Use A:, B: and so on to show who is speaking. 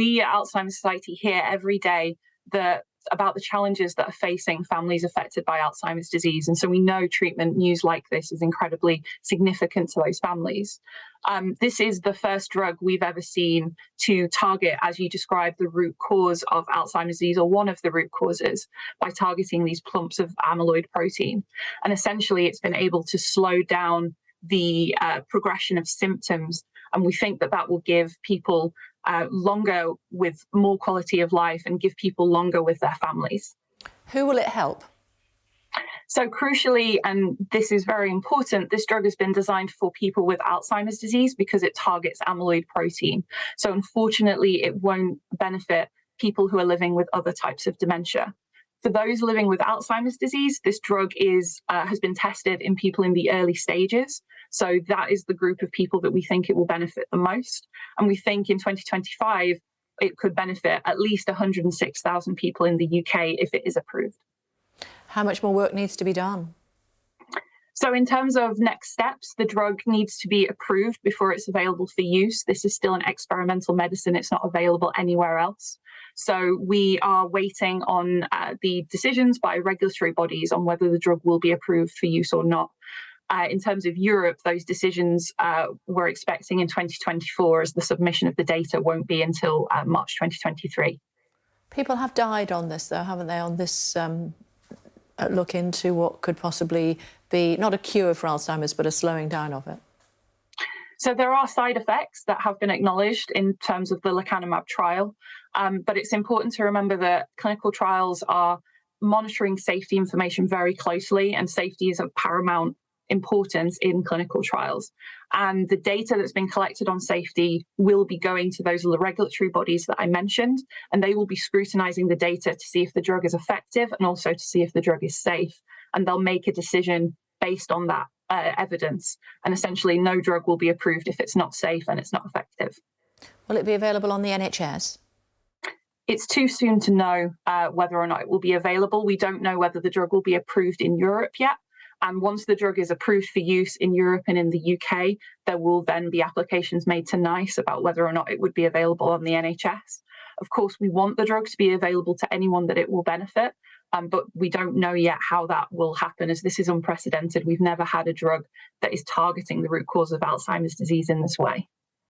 A: we at Alzheimer's Society hear every day about the challenges that are facing families affected by Alzheimer's disease. And so we know treatment news like this is incredibly significant to those families. This is the first drug we've ever seen to target, as you described, the root cause of Alzheimer's disease, or one of the root causes, by targeting these clumps of amyloid protein. And essentially, it's been able to slow down the progression of symptoms. And we think that will give people longer with more quality of life and give people longer with their families.
B: Who will it help?
A: So crucially, and this is very important, this drug has been designed for people with Alzheimer's disease because it targets amyloid protein. So unfortunately, it won't benefit people who are living with other types of dementia. For those living with Alzheimer's disease, this drug has been tested in people in the early stages. So that is the group of people that we think it will benefit the most. And we think in 2025, it could benefit at least 106,000 people in the UK if it is approved.
B: How much more work needs to be done?
A: So in terms of next steps, the drug needs to be approved before it's available for use. This is still an experimental medicine. It's not available anywhere else. So we are waiting on the decisions by regulatory bodies on whether the drug will be approved for use or not. In terms of Europe, those decisions we're expecting in 2024, as the submission of the data won't be until March 2023.
B: People have died on this, though, haven't they, on this look into what could possibly be not a cure for Alzheimer's, but a slowing down of it?
A: So there are side effects that have been acknowledged in terms of the Lecanemab trial, but it's important to remember that clinical trials are monitoring safety information very closely, and safety is of paramount importance in clinical trials. And the data that's been collected on safety will be going to those regulatory bodies that I mentioned, and they will be scrutinizing the data to see if the drug is effective and also to see if the drug is safe. And they'll make a decision based on that evidence. And essentially, no drug will be approved if it's not safe and it's not effective.
B: Will it be available on the NHS?
A: It's too soon to know whether or not it will be available. We don't know whether the drug will be approved in Europe yet. And once the drug is approved for use in Europe and in the UK, there will then be applications made to NICE about whether or not it would be available on the NHS. Of course, we want the drug to be available to anyone that it will benefit, but we don't know yet how that will happen, as this is unprecedented. We've never had a drug that is targeting the root cause of Alzheimer's disease in this way.